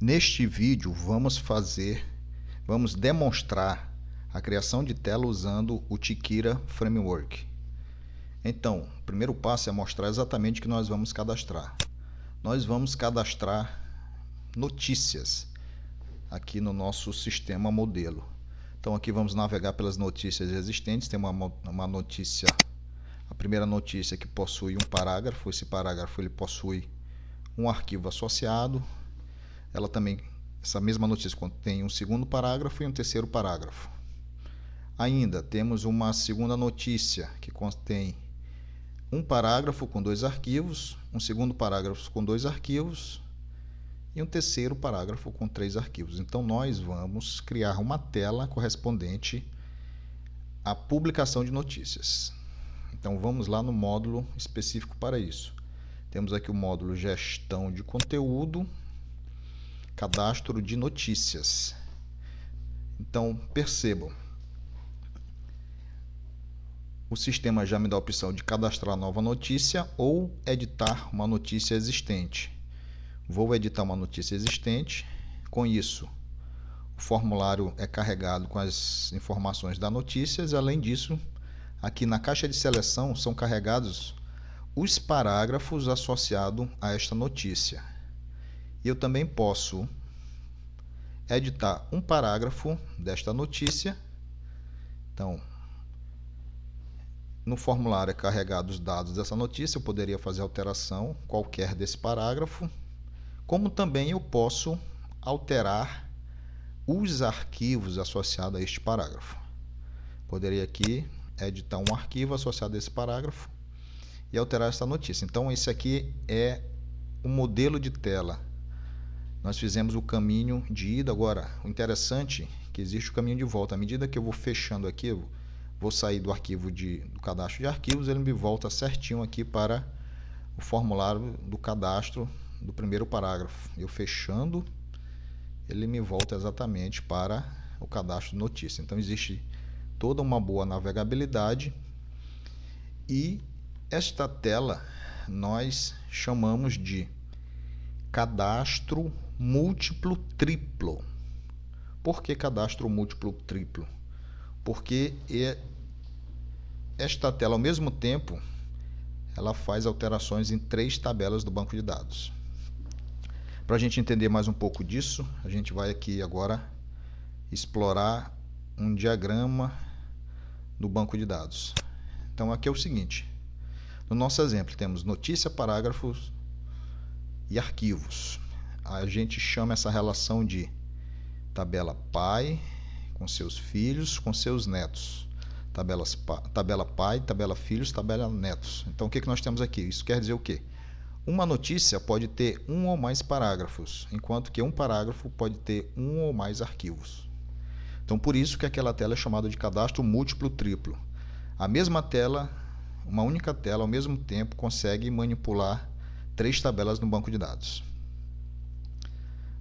Neste vídeo vamos demonstrar a criação de tela usando o Tikira Framework. Então, o primeiro passo é mostrar exatamente o que nós vamos cadastrar. Nós vamos cadastrar notícias aqui no nosso sistema modelo. Então aqui vamos navegar pelas notícias existentes. Tem uma notícia, a primeira notícia que possui um parágrafo. Esse parágrafo ele possui um arquivo associado. Ela também, essa mesma notícia contém um segundo parágrafo e um terceiro parágrafo. Ainda temos uma segunda notícia que contém um parágrafo com dois arquivos, um segundo parágrafo com dois arquivos e um terceiro parágrafo com três arquivos. Então nós vamos criar uma tela correspondente à publicação de notícias. Então vamos lá no módulo específico para isso. Temos aqui o módulo Gestão de Conteúdo, Cadastro de Notícias. Então percebam, o sistema já me dá a opção de cadastrar nova notícia ou editar uma notícia existente. Vou editar uma notícia existente. Com isso, o formulário é carregado com as informações das notícias. Além disso, aqui na caixa de seleção são carregados os parágrafos associados a esta notícia. Eu também posso editar um parágrafo desta notícia. Então, no formulário é carregado os dados dessa notícia. Eu poderia fazer alteração qualquer desse parágrafo, como também eu posso alterar os arquivos associados a este parágrafo. Poderia aqui editar um arquivo associado a esse parágrafo e alterar essa notícia. Então esse aqui é o modelo de tela. Nós fizemos o caminho de ida. Agora, o interessante é que existe o caminho de volta. À medida que eu vou fechando aqui, eu vou sair do arquivo do cadastro de arquivos, ele me volta certinho aqui para o formulário do cadastro do primeiro parágrafo. Eu fechando, ele me volta exatamente para o cadastro de notícia. Então existe toda uma boa navegabilidade e esta tela nós chamamos de cadastro múltiplo triplo. Por que cadastro múltiplo triplo? Porque esta tela, ao mesmo tempo, ela faz alterações em 3 tabelas do banco de dados. Para a gente entender mais um pouco disso, a gente vai aqui agora explorar um diagrama do banco de dados. Então aqui é o seguinte: no nosso exemplo temos notícia, parágrafos e arquivos. A gente chama essa relação de tabela pai com seus filhos, com seus netos. Tabela pai, tabela filhos, tabela netos. Então o que nós temos aqui? Isso quer dizer o quê? Uma notícia pode ter um ou mais parágrafos, enquanto que um parágrafo pode ter um ou mais arquivos. Então por isso que aquela tela é chamada de cadastro múltiplo triplo. A mesma tela, uma única tela, ao mesmo tempo consegue manipular 3 tabelas no banco de dados.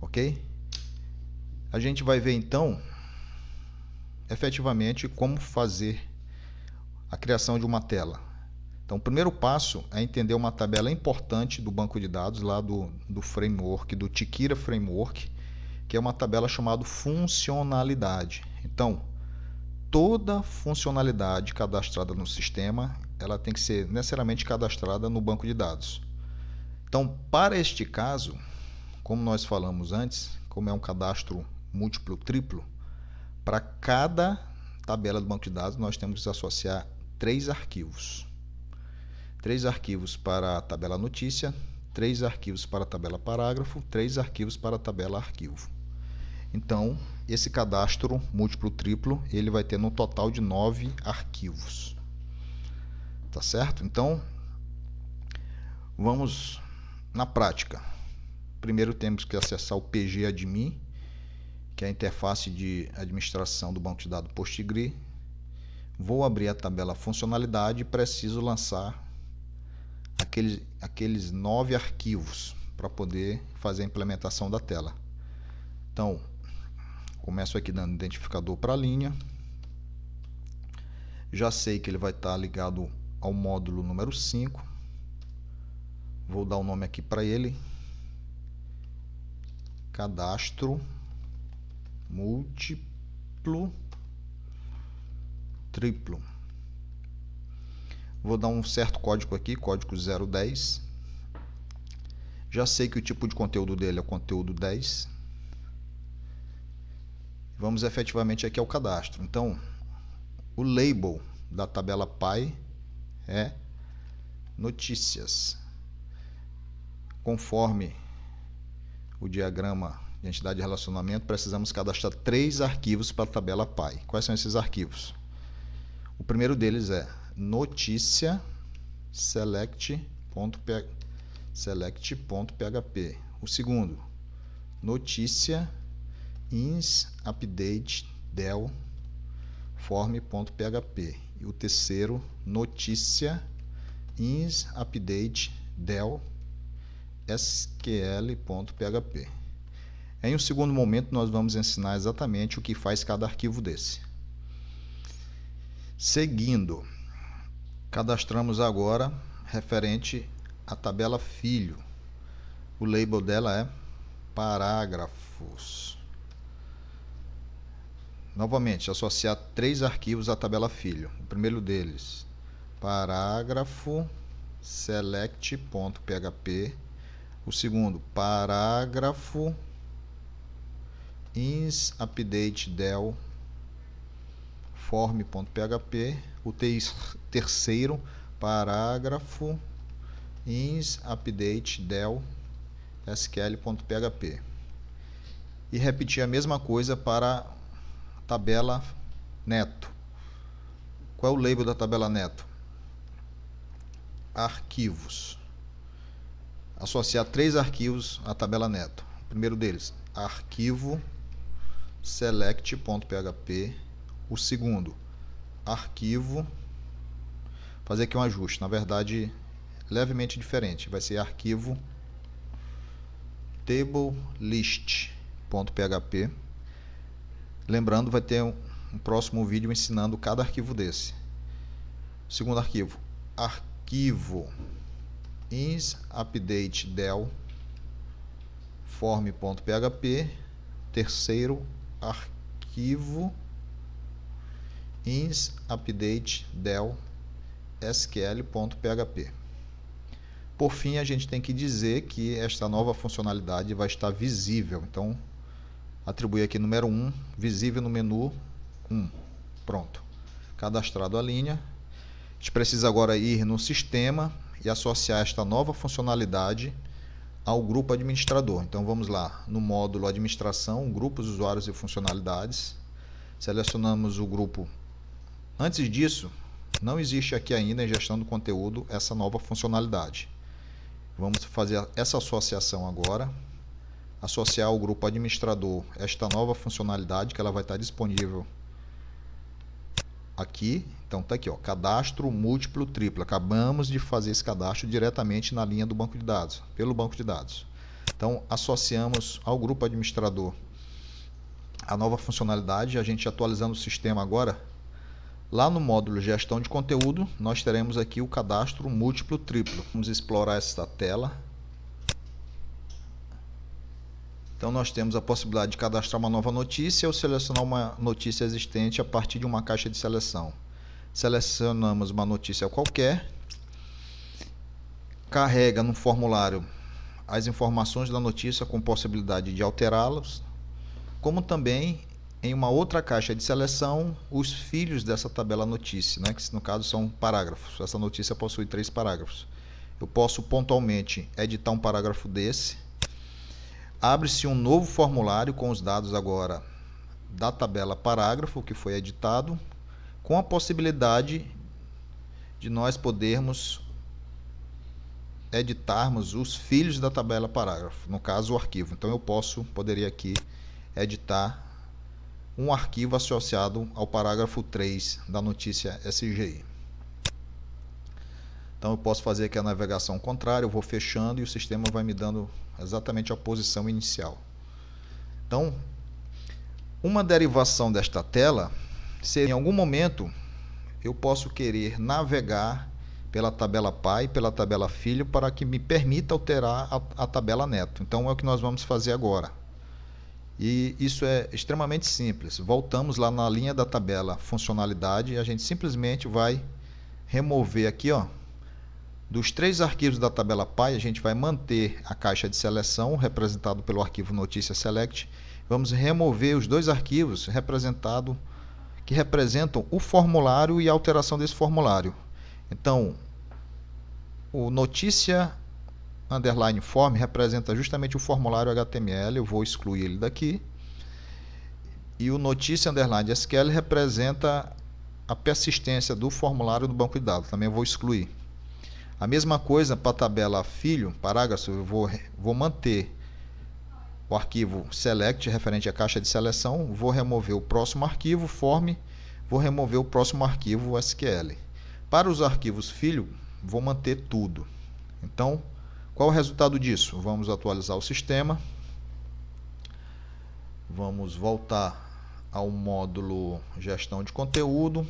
Ok? A gente vai ver então efetivamente como fazer a criação de uma tela. Então o primeiro passo é entender uma tabela importante do banco de dados lá do framework, do Tikira Framework, que é uma tabela chamada funcionalidade. Então toda funcionalidade cadastrada no sistema, ela tem que ser necessariamente cadastrada no banco de dados. Então para este caso, como nós falamos antes, como é um cadastro múltiplo triplo, para cada tabela do banco de dados nós temos que associar 3 arquivos. 3 arquivos para a tabela notícia, 3 arquivos para a tabela parágrafo, 3 arquivos para a tabela arquivo. Então, esse cadastro múltiplo triplo, ele vai ter no total de 9 arquivos. Tá certo? Então, vamos na prática. Primeiro temos que acessar o pgadmin, que é a interface de administração do banco de dados Postgre. Vou abrir a tabela funcionalidade e preciso lançar aqueles 9 arquivos para poder fazer a implementação da tela. Então, começo aqui dando identificador para a linha. Já sei que ele vai estar ligado ao módulo número 5. Vou dar o nome aqui para ele, cadastro múltiplo triplo. Vou dar um certo código aqui, código 010. Já sei que o tipo de conteúdo dele é o conteúdo 10. Vamos efetivamente aqui ao cadastro. Então, o label da tabela PY é notícias. Conforme o diagrama de entidade de relacionamento, precisamos cadastrar 3 arquivos para a tabela PY. Quais são esses arquivos? O primeiro deles é notícia select.php. O segundo, notícia ins_update_del form.php. E o terceiro, notícia ins_update_del sql.php. Em um segundo momento, nós vamos ensinar exatamente o que faz cada arquivo desse. Seguindo, cadastramos agora referente à tabela filho. O label dela é parágrafos. Novamente, associar 3 arquivos à tabela filho. O primeiro deles, parágrafo select.php. O segundo, parágrafo ins_update_del form.php. O terceiro, parágrafo ins_update_del sql.php. E repetir a mesma coisa para a tabela neto. Qual é o label da tabela neto? Arquivos. Associar 3 arquivos à tabela neto. O primeiro deles, arquivo select.php. O segundo, arquivo, fazer aqui um ajuste, na verdade levemente diferente, vai ser arquivo tablelist.php. Lembrando, vai ter um próximo vídeo ensinando cada arquivo desse. Segundo arquivo, arquivo ins_update_del form.php. Terceiro, arquivo ins_update_del sql.php. Por fim, a gente tem que dizer que esta nova funcionalidade vai estar visível. Então, atribui aqui número 1, visível no menu 1. Pronto. Cadastrado a linha. A gente precisa agora ir no sistema e associar esta nova funcionalidade ao grupo administrador. Então, vamos lá. No módulo administração, grupos, usuários e funcionalidades. Selecionamos o grupo. Antes disso, não existe aqui ainda em gestão do conteúdo essa nova funcionalidade. Vamos fazer essa associação agora. Associar ao grupo administrador esta nova funcionalidade, que ela vai estar disponível aqui. Então está aqui, ó, cadastro múltiplo triplo. Acabamos de fazer esse cadastro diretamente na linha do banco de dados, pelo banco de dados. Então associamos ao grupo administrador a nova funcionalidade. A gente atualizando o sistema agora. Lá no módulo gestão de conteúdo, nós teremos aqui o cadastro múltiplo triplo. Vamos explorar esta tela. Então nós temos a possibilidade de cadastrar uma nova notícia ou selecionar uma notícia existente a partir de uma caixa de seleção. Selecionamos uma notícia qualquer, carrega no formulário as informações da notícia com possibilidade de alterá-las, como também em uma outra caixa de seleção os filhos dessa tabela notícia, né, que no caso são parágrafos. Essa notícia possui 3 parágrafos. Eu posso pontualmente editar um parágrafo desse. Abre-se um novo formulário com os dados agora da tabela parágrafo que foi editado, com a possibilidade de nós podermos editarmos os filhos da tabela parágrafo, no caso o arquivo. Então eu poderia aqui editar um arquivo associado ao parágrafo 3 da notícia SGI. Então eu posso fazer aqui a navegação contrária, eu vou fechando e o sistema vai me dando exatamente a posição inicial. Então, uma derivação desta tela seria, em algum momento, eu posso querer navegar pela tabela pai, pela tabela filho, para que me permita alterar a tabela neto. Então é o que nós vamos fazer agora. E isso é extremamente simples. Voltamos lá na linha da tabela funcionalidade e a gente simplesmente vai remover aqui, ó, dos 3 arquivos da tabela PY, a gente vai manter a caixa de seleção, representado pelo arquivo notícia select. Vamos remover os 2 arquivos que representam o formulário e a alteração desse formulário. Então, o notícia underline form representa justamente o formulário HTML, eu vou excluir ele daqui. E o notícia underline SQL representa a persistência do formulário do banco de dados, também eu vou excluir. A mesma coisa para a tabela filho, parágrafo, eu vou manter o arquivo select referente à caixa de seleção, vou remover o próximo arquivo form, vou remover o próximo arquivo SQL. Para os arquivos filho, vou manter tudo. Então, qual é o resultado disso? Vamos atualizar o sistema. Vamos voltar ao módulo gestão de conteúdo.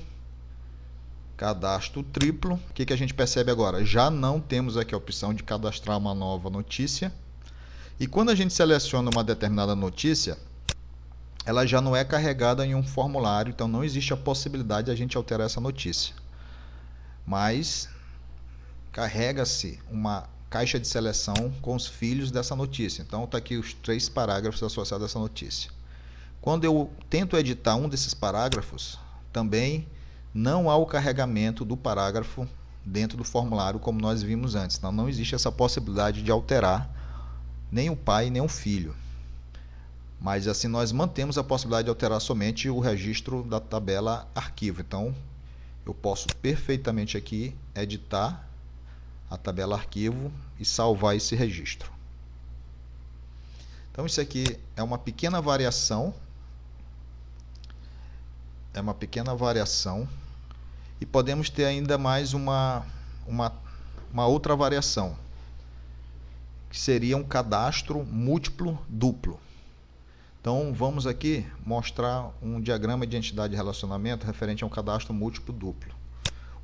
Cadastro triplo. O que a gente percebe agora? Já não temos aqui a opção de cadastrar uma nova notícia. E quando a gente seleciona uma determinada notícia, ela já não é carregada em um formulário, então não existe a possibilidade de a gente alterar essa notícia. Mas carrega-se uma caixa de seleção com os filhos dessa notícia. Então está aqui os 3 parágrafos associados a essa notícia. Quando eu tento editar um desses parágrafos, também não há o carregamento do parágrafo dentro do formulário como nós vimos antes. Então não existe essa possibilidade de alterar nem o pai nem o filho. Mas assim nós mantemos a possibilidade de alterar somente o registro da tabela arquivo. Então eu posso perfeitamente aqui editar a tabela arquivo e salvar esse registro. Então isso aqui é uma pequena variação. E podemos ter ainda mais uma outra variação, que seria um cadastro múltiplo duplo. Então vamos aqui mostrar um diagrama de entidade de relacionamento referente a um cadastro múltiplo duplo.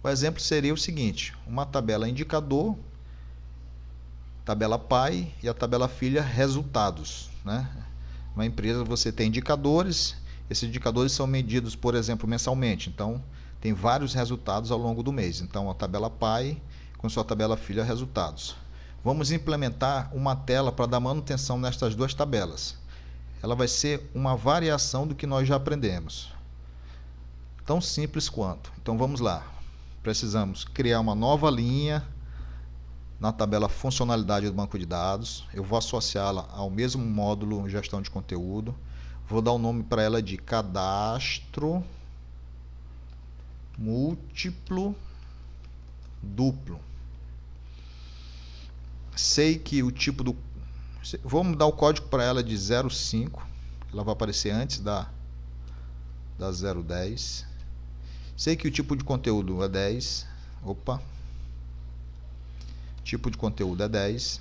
O exemplo seria o seguinte: uma tabela indicador, tabela pai e a tabela filha resultados, né? Uma empresa você tem indicadores. Esses indicadores são medidos, por exemplo, mensalmente. Então, tem vários resultados ao longo do mês. Então, a tabela pai com sua tabela filha resultados. Vamos implementar uma tela para dar manutenção nestas 2 tabelas. Ela vai ser uma variação do que nós já aprendemos. Tão simples quanto. Então, vamos lá. Precisamos criar uma nova linha na tabela funcionalidade do banco de dados. Eu vou associá-la ao mesmo módulo gestão de conteúdo. Vou dar o nome para ela de cadastro múltiplo duplo. Sei que o tipo do... Vamos dar o código para ela de 05. Ela vai aparecer antes da 010. Sei que o tipo de conteúdo é 10. Opa. Tipo de conteúdo é 10.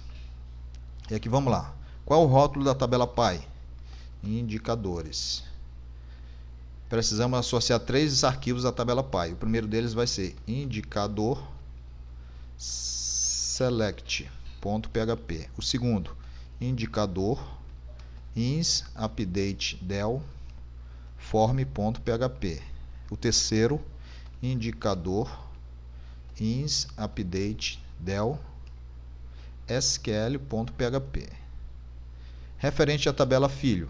E aqui vamos lá. Qual é o rótulo da tabela pai? Indicadores. Precisamos associar 3 arquivos à tabela pai. O primeiro deles vai ser indicador select.php. O segundo, indicador ins update del form.php. O terceiro, indicador ins update del sql.php. Referente à tabela filho,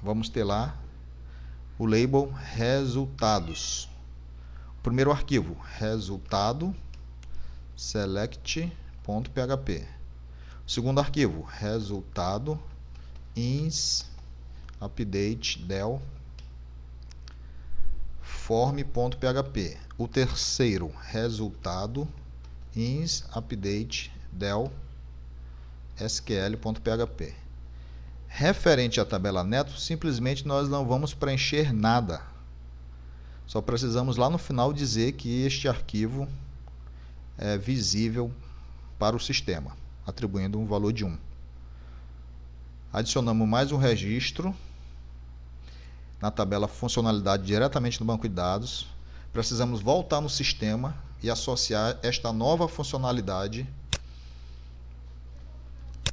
vamos ter lá o label resultados. O primeiro arquivo, resultado select.php. O segundo arquivo, resultado ins update del form.php. O terceiro, resultado ins update del sql.php. Referente à tabela neto, simplesmente nós não vamos preencher nada. Só precisamos lá no final dizer que este arquivo é visível para o sistema, atribuindo um valor de 1. Adicionamos mais um registro na tabela funcionalidade diretamente no banco de dados. Precisamos voltar no sistema e associar esta nova funcionalidade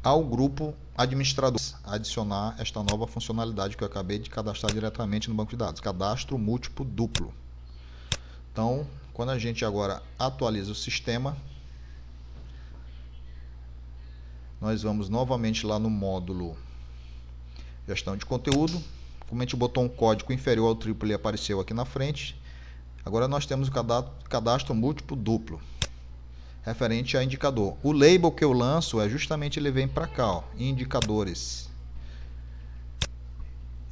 ao grupo administrador, adicionar esta nova funcionalidade que eu acabei de cadastrar diretamente no banco de dados, cadastro múltiplo duplo. Então, quando a gente agora atualiza o sistema, nós vamos novamente lá no módulo gestão de conteúdo. Como a gente botou um código inferior ao triplo, ele apareceu aqui na frente. Agora nós temos o cadastro múltiplo duplo, referente a indicador. O label que eu lanço é justamente, ele vem para cá, ó, indicadores.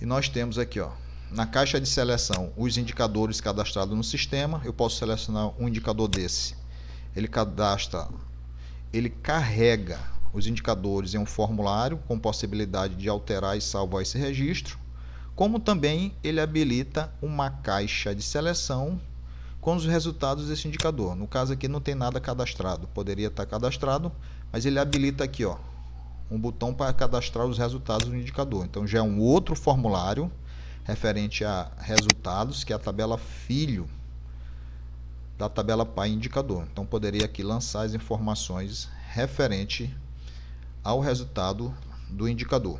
E nós temos aqui, ó, na caixa de seleção, os indicadores cadastrados no sistema. Eu posso selecionar um indicador desse. Ele carrega os indicadores em um formulário com possibilidade de alterar e salvar esse registro, como também ele habilita uma caixa de seleção com os resultados desse indicador. No caso aqui não tem nada cadastrado, poderia estar cadastrado, mas ele habilita aqui, ó, um botão para cadastrar os resultados do indicador. Então já é um outro formulário referente a resultados, que é a tabela filho da tabela pai indicador. Então poderia aqui lançar as informações referente ao resultado do indicador.